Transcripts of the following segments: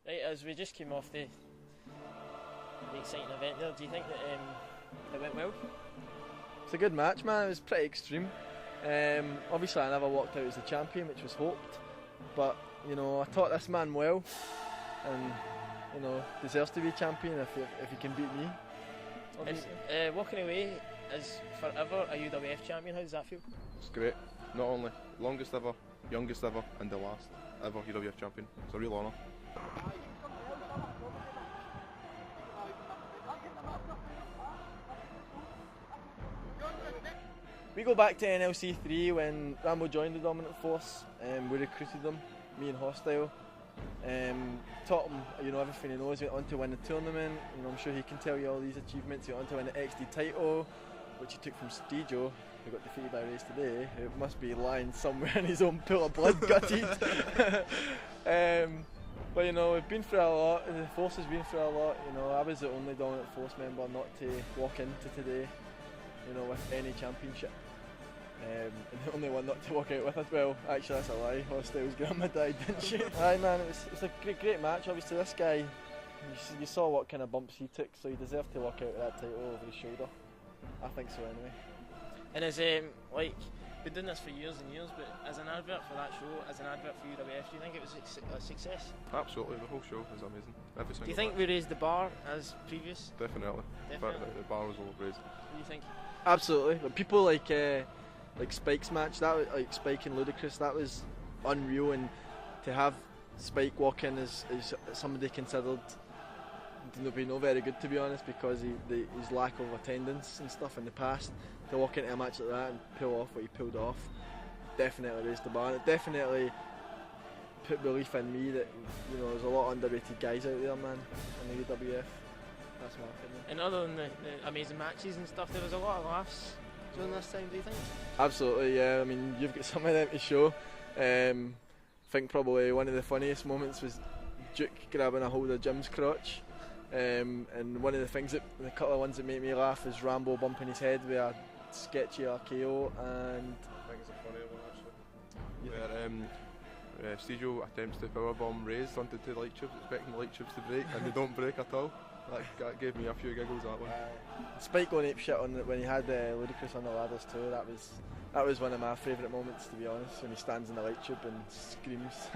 Right, as we just came off the exciting event there, do you think that it went well? It's a good match, man. It was pretty extreme. Obviously, I never walked out as the champion, which was hoped. But you know, I taught this man well, and you know, deserves to be champion if he can beat me. And walking away as forever a UWF champion, how does that feel? It's great. Not only longest ever, youngest ever, and the last ever UWF champion. It's a real honour. We go back to NLC 3 when Rambo joined the Dominant Force. We recruited him, me and Hostile. Taught him, you know, everything he knows. He went on to win the tournament. You know, I'm sure he can tell you all these achievements. He went on to win the XD title, which he took from Stejo, who got defeated by Race today. Who must be lying somewhere in his own pool of blood, gutted. But you know, we've been through a lot. The force has been through a lot. You know, I was the only Dominant Force member not to walk into today, you know, with any championship. And the only one not to walk out with as well. Actually, that's a lie. Hostile's grandma died, didn't she? Aye, man, it was a great match. Obviously, this guy, you saw what kind of bumps he took, so he deserved to walk out with that title over his shoulder. I think so, anyway. And as like, been doing this for years and years, but as an advert for that show, as an advert for UWF, do you think it was a success? Absolutely, the whole show was amazing. Every single Do you think match. we raised the bar as previous? Definitely. Definitely. The bar was overraised. What do you think? Absolutely. But people like Spike's match, that was, like Spike and Ludacris, that was unreal, and to have Spike walk in is somebody considered to be no very good, to be honest, because his lack of attendance and stuff in the past, to walk into a match like that and pull off what he pulled off definitely raised the bar, and it definitely put belief in me that, you know, there's a lot of underrated guys out there, man, in the UWF. That's my opinion. And other than the amazing matches and stuff, there was a lot of laughs during this time, do you think? Absolutely, yeah. I mean, you've got some of them to show. I think probably one of the funniest moments was Duke grabbing a hold of Jim's crotch. And one of the couple of ones that make me laugh is Rambo bumping his head with a sketchy RKO, and I think it's a funny one actually. Where Stejo attempts to powerbomb Rays onto two light tubes, expecting the light tubes to break, and they don't break at all. That gave me a few giggles, that one. Spike going apeshit on when he had Ludacris on the ladders too. That was one of my favourite moments, to be honest, when he stands in the light tube and screams.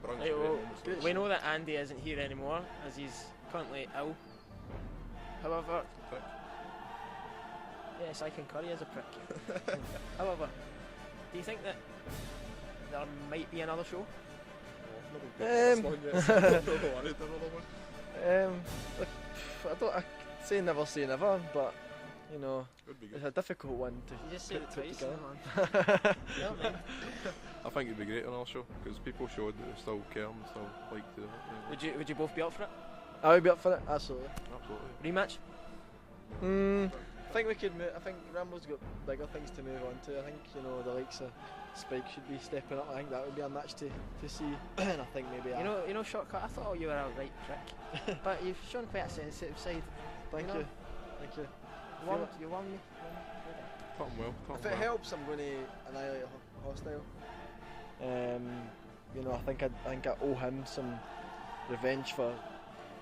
Right, well, we know that Andy isn't here anymore as he's currently ill. However, yes, I concur, he is a prick. However, do you think that there might be another show? I say never say never, but you know, it's a difficult one to You just said it put twice, together. man. Yeah, man. I think it'd be great on our show because people showed that they still care and still like to do it. Would you both be up for it? I would be up for it, absolutely. Absolutely. Rematch? I think we could move. I think Rambo's got bigger things to move on to. I think, you know, the likes of Spike should be stepping up. I think that would be a match to see. And I think maybe You know, Shortkut, I thought you were a right prick, but you've shown quite a sensitive side. Thank you. You won me. Taught him well. If it helps, I'm going to annihilate Hostile. You know, I think I owe him some revenge for,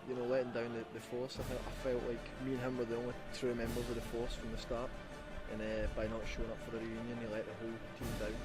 you know, letting down the force. I felt like me and him were the only true members of the force from the start, and by not showing up for the reunion, he let the whole team down.